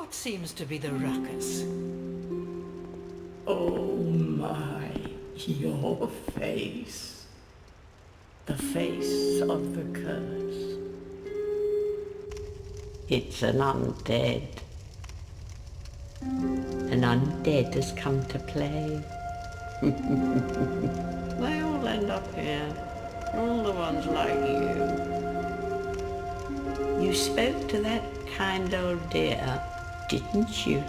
What seems to be the ruckus? Oh my, your face. The face of the curse. It's an undead. An undead has come to play. They all end up here. All the ones like you. You spoke to that kind old dear, didn't you?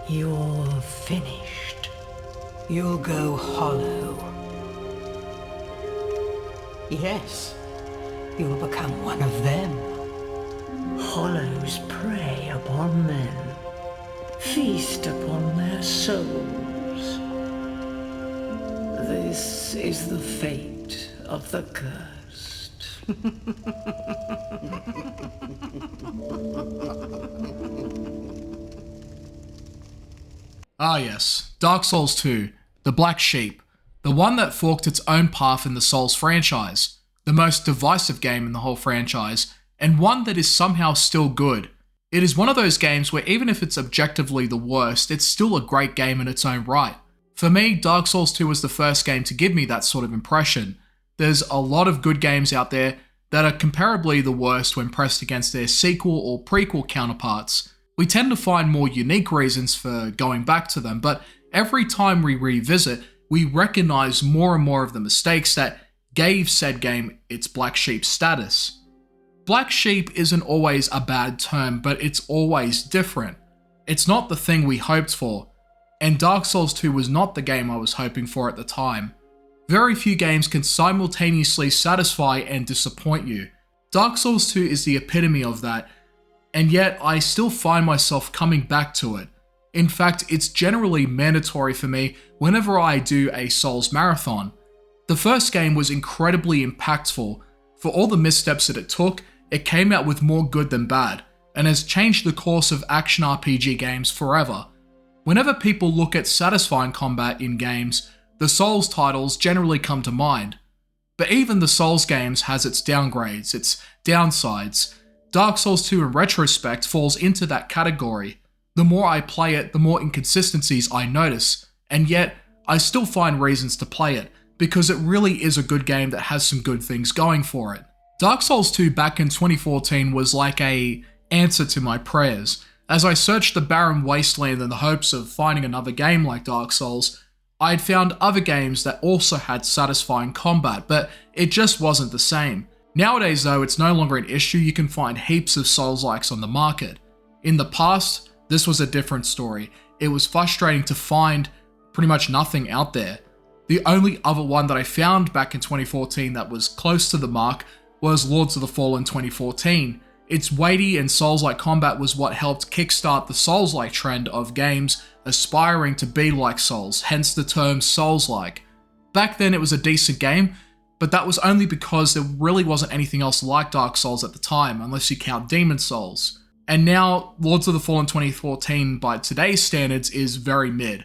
You're finished. You'll go hollow. Yes, you'll become one of them. Hollows prey upon men, feast upon their souls. This is the fate of the cursed. Ah yes, Dark Souls 2, the Black Sheep, the one that forked its own path in the Souls franchise, the most divisive game in the whole franchise, and one that is somehow still good. It is one of those games where even if it's objectively the worst, it's still a great game in its own right. For me, Dark Souls 2 was the first game to give me that sort of impression. There's a lot of good games out there that are comparably the worst when pressed against their sequel or prequel counterparts. We tend to find more unique reasons for going back to them, but every time we revisit, we recognize more and more of the mistakes that gave said game its Black Sheep status. Black Sheep isn't always a bad term, but it's always different. It's not the thing we hoped for, and Dark Souls 2 was not the game I was hoping for at the time. Very few games can simultaneously satisfy and disappoint you. Dark Souls 2 is the epitome of that, and yet I still find myself coming back to it. In fact, it's generally mandatory for me whenever I do a Souls marathon. The first game was incredibly impactful. For all the missteps that it took, it came out with more good than bad, and has changed the course of action RPG games forever. Whenever people look at satisfying combat in games, the Souls titles generally come to mind. But even the Souls games has its downgrades, its downsides. Dark Souls 2 in retrospect falls into that category. The more I play it, the more inconsistencies I notice, and yet I still find reasons to play it, because it really is a good game that has some good things going for it. Dark Souls 2 back in 2014 was like a answer to my prayers. As I searched the barren wasteland in the hopes of finding another game like Dark Souls, I had found other games that also had satisfying combat, but it just wasn't the same. Nowadays though, it's no longer an issue. You can find heaps of Souls-likes on the market. In the past, this was a different story. It was frustrating to find pretty much nothing out there. The only other one that I found back in 2014 that was close to the mark was Lords of the Fallen 2014. Its weighty and Souls-like combat was what helped kickstart the Souls-like trend of games aspiring to be like Souls, hence the term Souls-like. Back then it was a decent game, but that was only because there really wasn't anything else like Dark Souls at the time, unless you count Demon Souls. And now, Lords of the Fallen 2014, by today's standards, is very mid.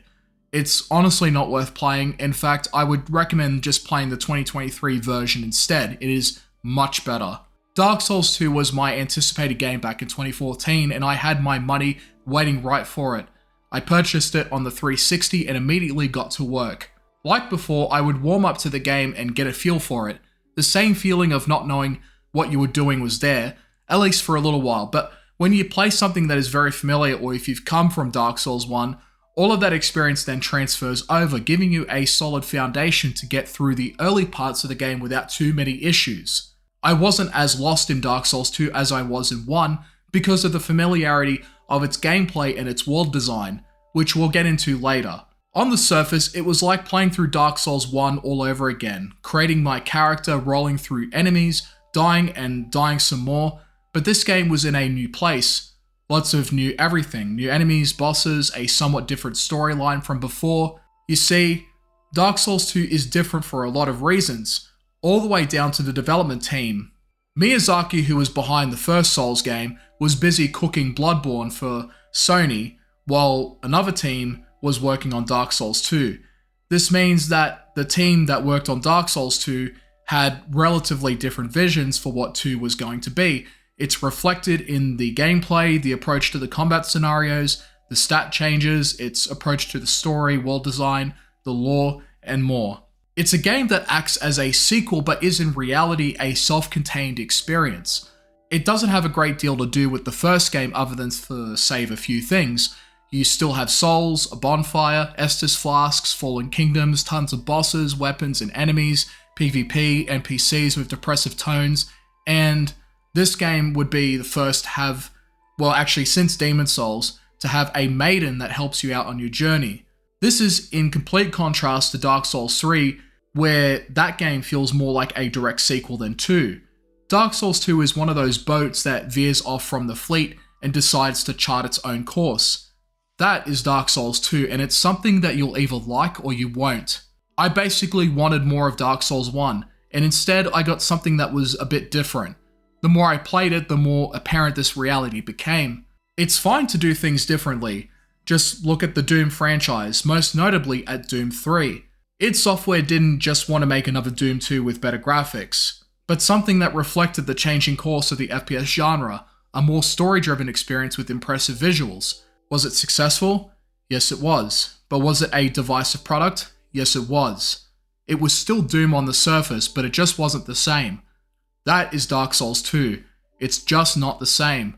It's honestly not worth playing. In fact, I would recommend just playing the 2023 version instead. It is much better. Dark Souls 2 was my anticipated game back in 2014, and I had my money waiting right for it. I purchased it on the 360 and immediately got to work. Like before, I would warm up to the game and get a feel for it. The same feeling of not knowing what you were doing was there, at least for a little while, but when you play something that is very familiar, or if you've come from Dark Souls 1, all of that experience then transfers over, giving you a solid foundation to get through the early parts of the game without too many issues. I wasn't as lost in Dark Souls 2 as I was in 1 because of the familiarity of its gameplay and its world design, which we'll get into later. On the surface, it was like playing through Dark Souls 1 all over again, creating my character, rolling through enemies, dying and dying some more, but this game was in a new place. Lots of new everything, new enemies, bosses, a somewhat different storyline from before. You see, Dark Souls 2 is different for a lot of reasons, all the way down to the development team. Miyazaki, who was behind the first Souls game, was busy cooking Bloodborne for Sony, while another team was working on Dark Souls 2. This means that the team that worked on Dark Souls 2 had relatively different visions for what 2 was going to be. It's reflected in the gameplay, the approach to the combat scenarios, the stat changes, its approach to the story, world design, the lore, and more. It's a game that acts as a sequel but is in reality a self-contained experience. It doesn't have a great deal to do with the first game other than to save a few things. You still have souls, a bonfire, Estus flasks, fallen kingdoms, tons of bosses, weapons and enemies, PvP, NPCs with depressive tones, and this game would be the first to have, well actually since Demon Souls, to have a maiden that helps you out on your journey. This is in complete contrast to Dark Souls 3, where that game feels more like a direct sequel than 2. Dark Souls 2 is one of those boats that veers off from the fleet and decides to chart its own course. That is Dark Souls 2, and it's something that you'll either like or you won't. I basically wanted more of Dark Souls 1, and instead I got something that was a bit different. The more I played it, the more apparent this reality became. It's fine to do things differently. Just look at the Doom franchise, most notably at Doom 3. id Software didn't just want to make another Doom 2 with better graphics, but something that reflected the changing course of the FPS genre, a more story-driven experience with impressive visuals. Was it successful? Yes it was. But was it a divisive product? Yes it was. It was still Doom on the surface, but it just wasn't the same. That is Dark Souls 2. It's just not the same.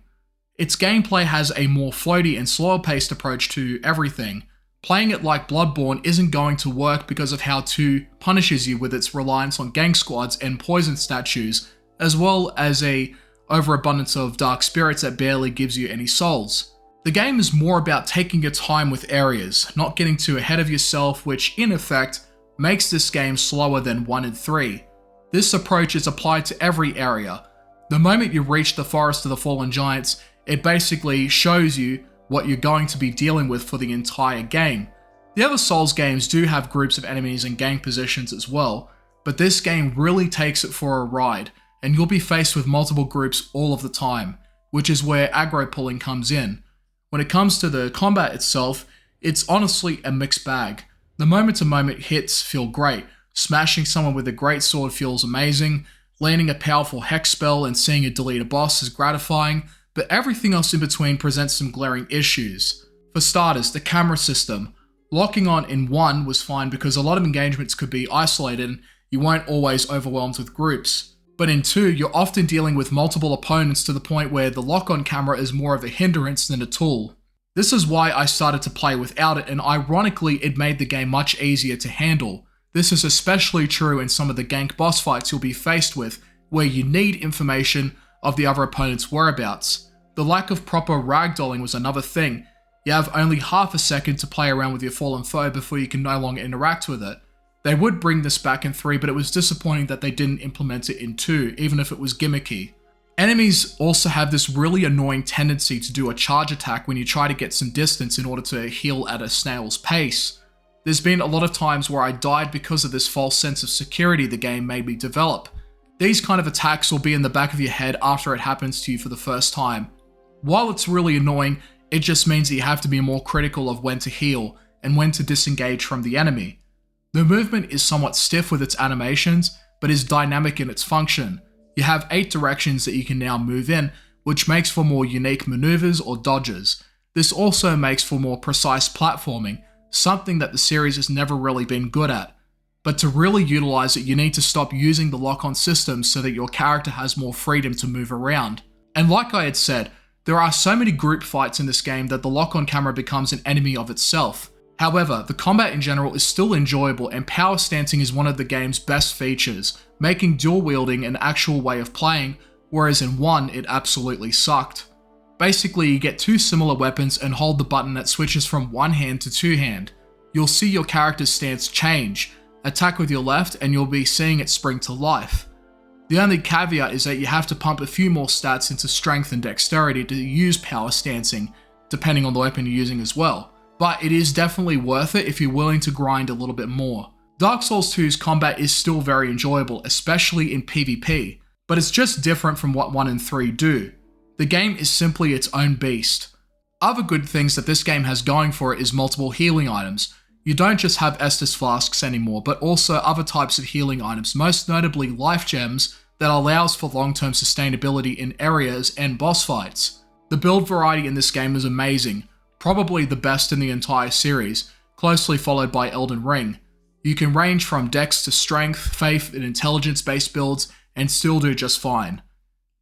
Its gameplay has a more floaty and slower paced approach to everything. Playing it like Bloodborne isn't going to work because of how 2 punishes you with its reliance on gang squads and poison statues, as well as a overabundance of dark spirits that barely gives you any souls. The game is more about taking your time with areas, not getting too ahead of yourself, which in effect makes this game slower than 1 and 3. This approach is applied to every area. The moment you reach the Forest of the Fallen Giants, it basically shows you what you're going to be dealing with for the entire game. The other Souls games do have groups of enemies and gang positions as well, but this game really takes it for a ride, and you'll be faced with multiple groups all of the time, which is where aggro pulling comes in. When it comes to the combat itself, it's honestly a mixed bag. The moment-to-moment hits feel great. Smashing someone with a great sword feels amazing, landing a powerful hex spell and seeing it delete a boss is gratifying, but everything else in between presents some glaring issues. For starters, the camera system. Locking on in 1 was fine because a lot of engagements could be isolated and you weren't always overwhelmed with groups. But in 2, you're often dealing with multiple opponents to the point where the lock-on camera is more of a hindrance than a tool. This is why I started to play without it, and ironically it made the game much easier to handle. This is especially true in some of the gank boss fights you'll be faced with, where you need information of the other opponent's whereabouts. The lack of proper ragdolling was another thing. You have only half a second to play around with your fallen foe before you can no longer interact with it. They would bring this back in 3, but it was disappointing that they didn't implement it in 2, even if it was gimmicky. Enemies also have this really annoying tendency to do a charge attack when you try to get some distance in order to heal at a snail's pace. There's been a lot of times where I died because of this false sense of security the game made me develop. These kind of attacks will be in the back of your head after it happens to you for the first time. While it's really annoying, it just means that you have to be more critical of when to heal and when to disengage from the enemy. The movement is somewhat stiff with its animations, but is dynamic in its function. You have 8 directions that you can now move in, which makes for more unique maneuvers or dodges. This also makes for more precise platforming, something that the series has never really been good at. But to really utilize it, you need to stop using the lock-on system so that your character has more freedom to move around. And like I had said, there are so many group fights in this game that the lock-on camera becomes an enemy of itself. However, the combat in general is still enjoyable, and power stancing is one of the game's best features, making dual wielding an actual way of playing, whereas in 1 it absolutely sucked. Basically, you get 2 similar weapons and hold the button that switches from one hand to 2 hand. You'll see your character's stance change. Attack with your left and you'll be seeing it spring to life. The only caveat is that you have to pump a few more stats into strength and dexterity to use power stancing, depending on the weapon you're using as well. But it is definitely worth it if you're willing to grind a little bit more. Dark Souls 2's combat is still very enjoyable, especially in PvP, but it's just different from what 1 and 3 do. The game is simply its own beast. Other good things that this game has going for it is multiple healing items. You don't just have Estus flasks anymore, but also other types of healing items, most notably life gems that allows for long-term sustainability in areas and boss fights. The build variety in this game is amazing, probably the best in the entire series, closely followed by Elden Ring. You can range from dex to strength, faith, and intelligence-based builds, and still do just fine.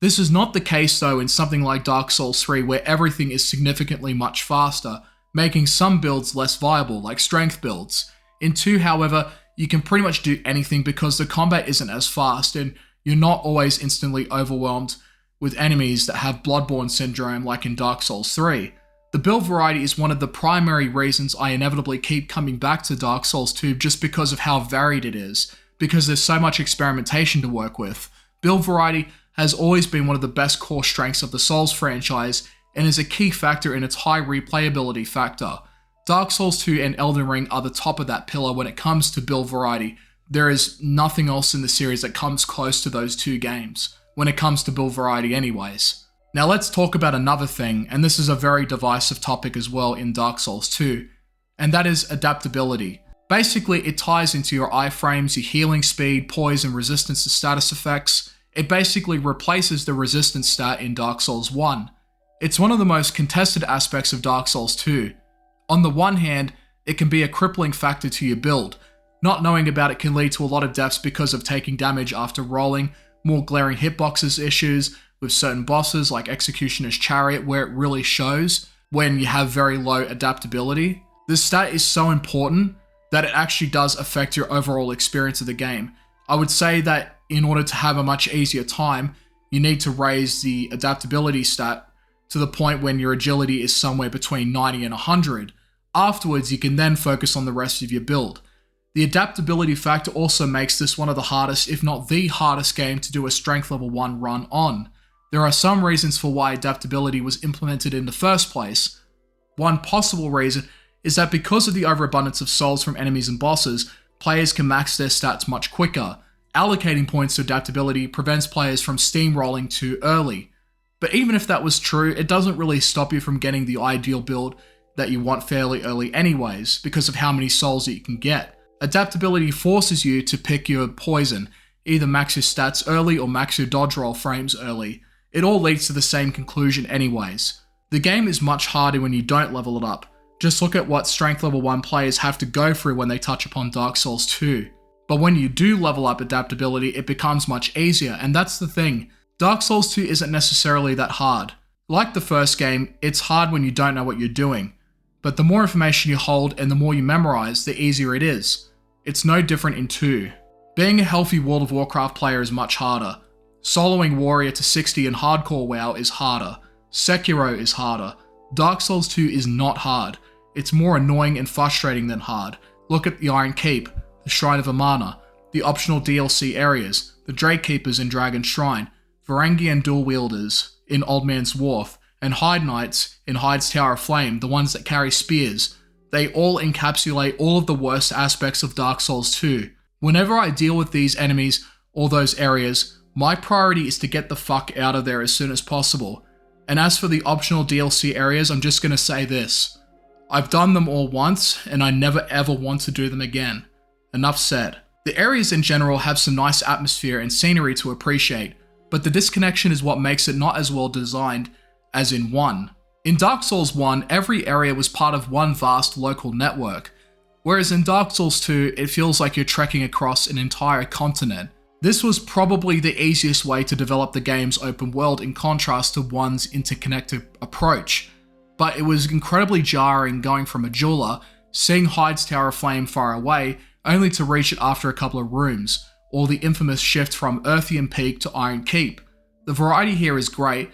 This is not the case though in something like Dark Souls 3 where everything is significantly much faster, making some builds less viable, like strength builds. In 2, however, you can pretty much do anything because the combat isn't as fast and you're not always instantly overwhelmed with enemies that have Bloodborne syndrome like in Dark Souls 3. The build variety is one of the primary reasons I inevitably keep coming back to Dark Souls 2 just because of how varied it is, because there's so much experimentation to work with. Build variety has always been one of the best core strengths of the Souls franchise and is a key factor in its high replayability factor. Dark Souls 2 and Elden Ring are the top of that pillar when it comes to build variety. There is nothing else in the series that comes close to those 2 games, when it comes to build variety anyways. Now let's talk about another thing, and this is a very divisive topic as well in Dark Souls 2, and that is adaptability. Basically, it ties into your iframes, your healing speed, poise, and resistance to status effects. It basically replaces the resistance stat in Dark Souls 1. It's one of the most contested aspects of Dark Souls 2. On the one hand, it can be a crippling factor to your build. Not knowing about it can lead to a lot of deaths because of taking damage after rolling, more glaring hitboxes issues with certain bosses like Executioner's Chariot where it really shows when you have very low adaptability. This stat is so important that it actually does affect your overall experience of the game. I would say that in order to have a much easier time, you need to raise the adaptability stat to the point when your agility is somewhere between 90 and 100. Afterwards, you can then focus on the rest of your build. The adaptability factor also makes this one of the hardest, if not the hardest game to do a strength level 1 run on. There are some reasons for why adaptability was implemented in the first place. One possible reason is that because of the overabundance of souls from enemies and bosses, players can max their stats much quicker. Allocating points to adaptability prevents players from steamrolling too early. But even if that was true, it doesn't really stop you from getting the ideal build that you want fairly early anyways, because of how many souls that you can get. Adaptability forces you to pick your poison, either max your stats early or max your dodge roll frames early. It all leads to the same conclusion anyways. The game is much harder when you don't level it up. Just look at what strength level 1 players have to go through when they touch upon Dark Souls 2. But when you do level up adaptability, it becomes much easier, and that's the thing. Dark Souls 2 isn't necessarily that hard. Like the first game, it's hard when you don't know what you're doing. But the more information you hold and the more you memorize, the easier it is. It's no different in 2. Being a healthy World of Warcraft player is much harder. Soloing Warrior to 60 in Hardcore WoW is harder. Sekiro is harder. Dark Souls 2 is not hard. It's more annoying and frustrating than hard. Look at the Iron Keep, the Shrine of Amana, the optional DLC areas, the Drake Keepers in Dragon Shrine, Varangian Dual Wielders in Old Man's Wharf, and Hyde Knights in Hyde's Tower of Flame, the ones that carry spears. They all encapsulate all of the worst aspects of Dark Souls 2. Whenever I deal with these enemies or those areas, my priority is to get the fuck out of there as soon as possible. And as for the optional DLC areas, I'm just going to say this. I've done them all once, and I never ever want to do them again. Enough said. The areas in general have some nice atmosphere and scenery to appreciate, but the disconnection is what makes it not as well designed as in 1. In Dark Souls 1, every area was part of one vast local network, whereas in Dark Souls 2, it feels like you're trekking across an entire continent. This was probably the easiest way to develop the game's open world in contrast to 1's interconnected approach, but it was incredibly jarring going from a jeweler, seeing Hyde's Tower of Flame far away, only to reach it after a couple of rooms, or the infamous shift from Earthian Peak to Iron Keep. The variety here is great,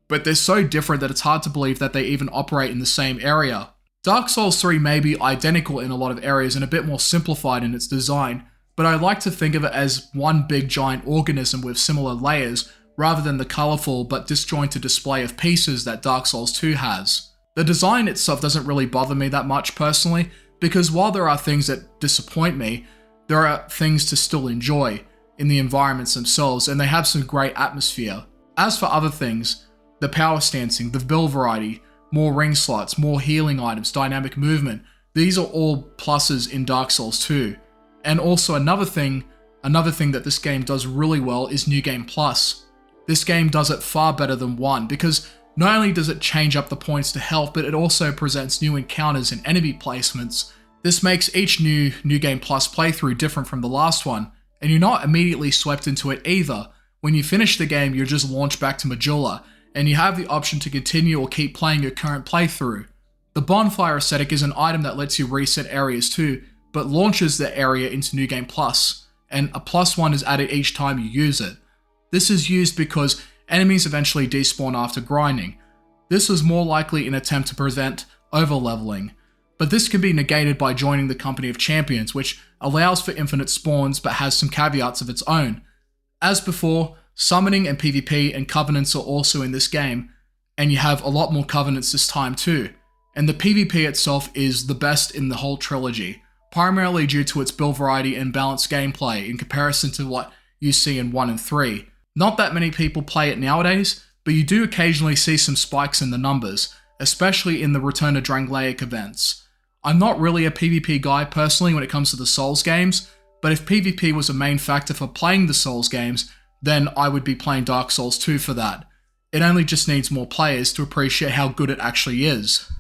but they're so different that it's hard to believe that they even operate in the same area. Dark Souls 3 may be identical in a lot of areas and a bit more simplified in its design, but I like to think of it as one big giant organism with similar layers, rather than the colourful but disjointed display of pieces that Dark Souls 2 has. The design itself doesn't really bother me that much personally, because while there are things that disappoint me, there are things to still enjoy in the environments themselves, and they have some great atmosphere. As for other things, the power stancing, the build variety, more ring slots, more healing items, dynamic movement, These are all pluses in Dark Souls 2. And also another thing that this game does really well is New Game Plus. This game does it far better than 1 because not only does it change up the points to health, but it also presents new encounters and enemy placements. This makes each New Game Plus playthrough different from the last one, and you're not immediately swept into it either. When you finish the game, you're just launched back to Majula, and you have the option to continue or keep playing your current playthrough. The bonfire aesthetic is an item that lets you reset areas too, but launches the area into New Game Plus, and a +1 is added each time you use it. This is used because enemies eventually despawn after grinding. This was more likely an attempt to prevent overleveling, but this can be negated by joining the Company of Champions, which allows for infinite spawns but has some caveats of its own. As before, summoning and PvP and covenants are also in this game, and you have a lot more covenants this time too. And the PvP itself is the best in the whole trilogy, primarily due to its build variety and balanced gameplay in comparison to what you see in 1 and 3. Not that many people play it nowadays, but you do occasionally see some spikes in the numbers, especially in the Return to Drangleic events. I'm not really a PvP guy personally when it comes to the Souls games, but if PvP was a main factor for playing the Souls games, then I would be playing Dark Souls 2 for that. It only just needs more players to appreciate how good it actually is.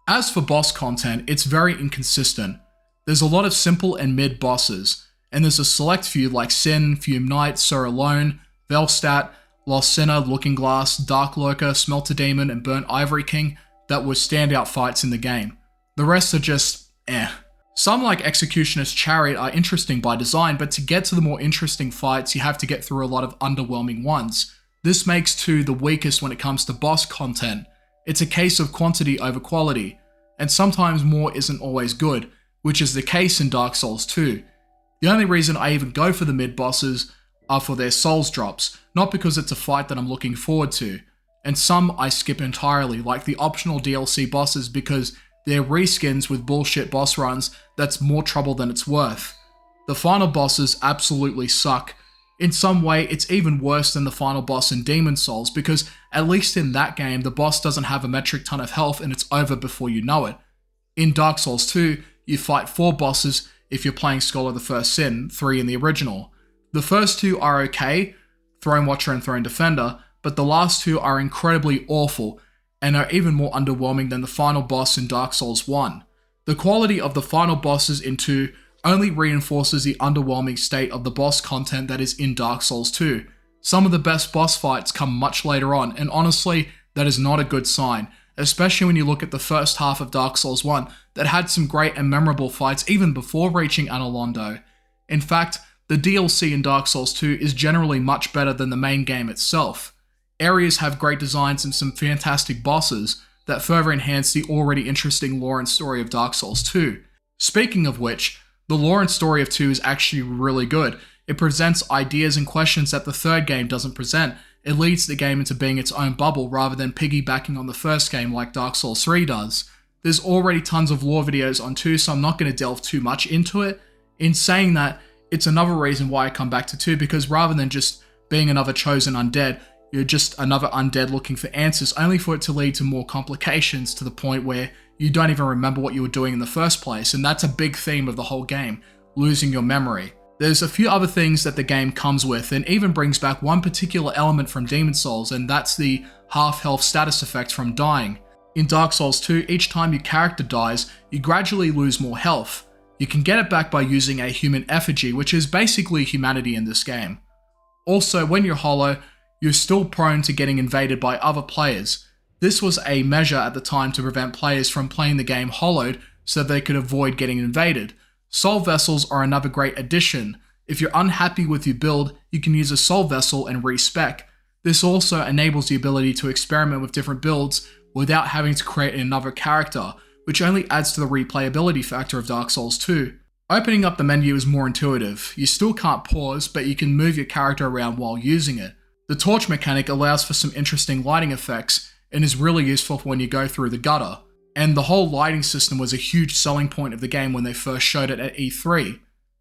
As for boss content, it's very inconsistent. There's a lot of simple and mid bosses, and there's a select few like Sin, Fume Knight, Sir Alone, Velstadt, Lost Sinner, Looking Glass, Dark Lurker, Smelter Demon, and Burnt Ivory King that were standout fights in the game. The rest are just eh. Some like Executioner's Chariot are interesting by design, but to get to the more interesting fights you have to get through a lot of underwhelming ones. This makes 2 the weakest when it comes to boss content. It's a case of quantity over quality, and sometimes more isn't always good, which is the case in Dark Souls 2. The only reason I even go for the mid bosses are for their souls drops, not because it's a fight that I'm looking forward to. And some I skip entirely, like the optional DLC bosses, because they're reskins with bullshit boss runs that's more trouble than it's worth. The final bosses absolutely suck. In some way, it's even worse than the final boss in Demon Souls, because at least in that game, the boss doesn't have a metric ton of health and it's over before you know it. In Dark Souls 2, you fight 4 bosses if you're playing Scholar of the First Sin, 3 in the original. The first 2 are okay, Throne Watcher and Throne Defender, but the last 2 are incredibly awful, and are even more underwhelming than the final boss in Dark Souls 1. The quality of the final bosses in 2 only reinforces the underwhelming state of the boss content that is in Dark Souls 2. Some of the best boss fights come much later on, and honestly, that is not a good sign, especially when you look at the first half of Dark Souls 1 that had some great and memorable fights even before reaching Analondo. In fact, the DLC in Dark Souls 2 is generally much better than the main game itself. Areas have great designs and some fantastic bosses that further enhance the already interesting lore and story of Dark Souls 2. Speaking of which, the lore and story of 2 is actually really good. It presents ideas and questions that the third game doesn't present. It leads the game into being its own bubble rather than piggybacking on the first game like Dark Souls 3 does. There's already tons of lore videos on 2, so I'm not going to delve too much into it. In saying that, it's another reason why I come back to 2, because rather than just being another chosen undead, you're just another undead looking for answers, only for it to lead to more complications to the point where you don't even remember what you were doing in the first place, and that's a big theme of the whole game, losing your memory. There's a few other things that the game comes with, and even brings back one particular element from Demon Souls, and that's the half-health status effect from dying. In Dark Souls 2, each time your character dies, you gradually lose more health. You can get it back by using a human effigy, which is basically humanity in this game. Also, when you're hollow, you're still prone to getting invaded by other players. This was a measure at the time to prevent players from playing the game hollowed so they could avoid getting invaded. Soul Vessels are another great addition. If you're unhappy with your build, you can use a Soul Vessel and respec. This also enables the ability to experiment with different builds without having to create another character, which only adds to the replayability factor of Dark Souls 2. Opening up the menu is more intuitive. You still can't pause, but you can move your character around while using it. The torch mechanic allows for some interesting lighting effects and is really useful for when you go through the gutter. And the whole lighting system was a huge selling point of the game when they first showed it at E3.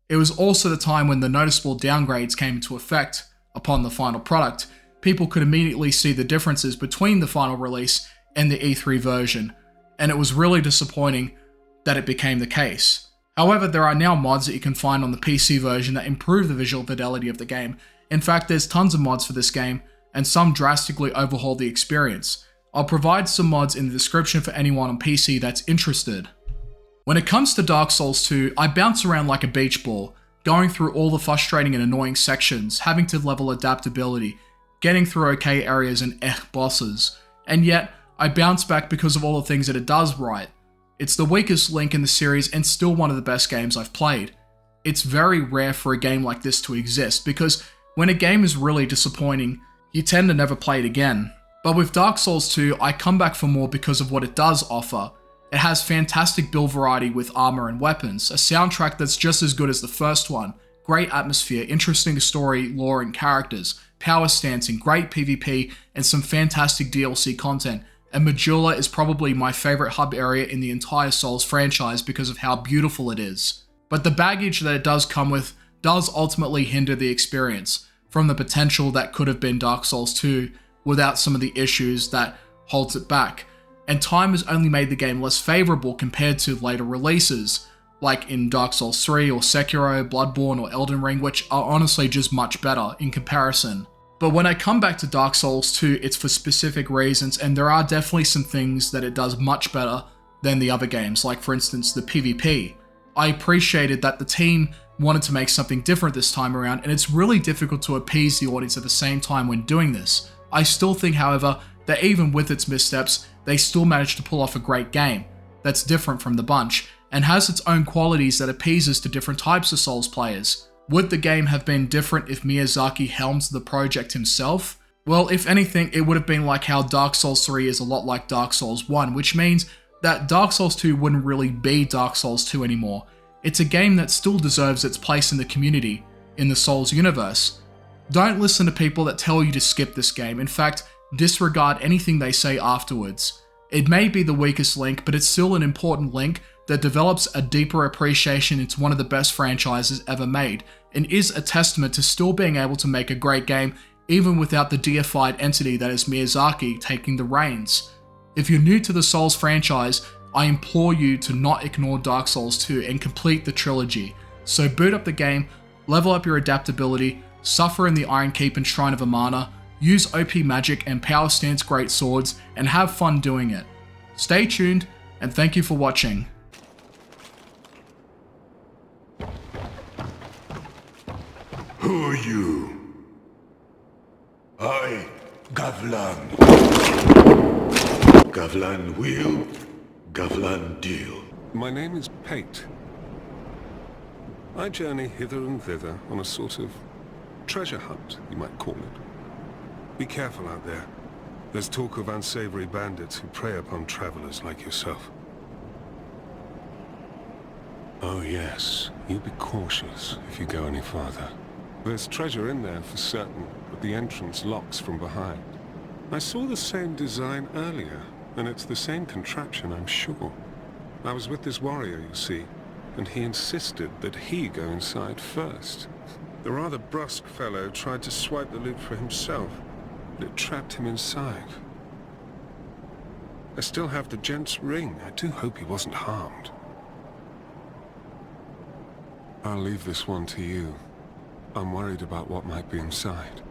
It was also the time when the noticeable downgrades came into effect upon the final product. People could immediately see the differences between the final release and the E3 version, and it was really disappointing, that it became the case. However, there are now mods that you can find on the PC version that improve the visual fidelity of the game. In fact, there's tons of mods for this game, and some drastically overhaul the experience. I'll provide some mods in the description for anyone on PC that's interested. When it comes to Dark Souls 2, I bounce around like a beach ball, going through all the frustrating and annoying sections, having to level adaptability, getting through okay areas and bosses, and yet I bounce back because of all the things that it does right. It's the weakest link in the series and still one of the best games I've played. It's very rare for a game like this to exist because when a game is really disappointing, you tend to never play it again. But with Dark Souls 2, I come back for more because of what it does offer. It has fantastic build variety with armor and weapons, a soundtrack that's just as good as the first one, great atmosphere, interesting story, lore and characters, power stancing, great PvP, and some fantastic DLC content. And Majula is probably my favorite hub area in the entire Souls franchise because of how beautiful it is. But the baggage that it does come with does ultimately hinder the experience from the potential that could have been Dark Souls 2 without some of the issues that holds it back. And time has only made the game less favourable compared to later releases, like in Dark Souls 3 or Sekiro, Bloodborne or Elden Ring, which are honestly just much better in comparison. But when I come back to Dark Souls 2, it's for specific reasons, and there are definitely some things that it does much better than the other games, like for instance the PvP. I appreciated that the team wanted to make something different this time around, and it's really difficult to appease the audience at the same time when doing this. I still think, however, that even with its missteps, they still managed to pull off a great game that's different from the bunch, and has its own qualities that appeases to different types of Souls players. Would the game have been different if Miyazaki helmed the project himself? Well, if anything, it would have been like how Dark Souls 3 is a lot like Dark Souls 1, which means that Dark Souls 2 wouldn't really be Dark Souls 2 anymore. It's a game that still deserves its place in the community, in the Souls universe. Don't listen to people that tell you to skip this game. In fact, disregard anything they say afterwards. It may be the weakest link, but it's still an important link that develops a deeper appreciation into one of the best franchises ever made, and is a testament to still being able to make a great game even without the deified entity that is Miyazaki taking the reins. If you're new to the Souls franchise, I implore you to not ignore Dark Souls 2 and complete the trilogy. So boot up the game, level up your adaptability, suffer in the Iron Keep and Shrine of Amana, use OP magic and power stance great swords, and have fun doing it. Stay tuned, and thank you for watching. Who are you? I, Gavlaan. Gavlaan wheel, Gavlaan deal. My name is Pate. I journey hither and thither on a sort of treasure hunt, you might call it. Be careful out there. There's talk of unsavory bandits who prey upon travelers like yourself. Oh yes, you be cautious if you go any farther. There's treasure in there for certain, but the entrance locks from behind. I saw the same design earlier, and it's the same contraption, I'm sure. I was with this warrior, you see, and he insisted that he go inside first. The rather brusque fellow tried to swipe the loot for himself, but it trapped him inside. I still have the gent's ring. I do hope he wasn't harmed. I'll leave this one to you. I'm worried about what might be inside.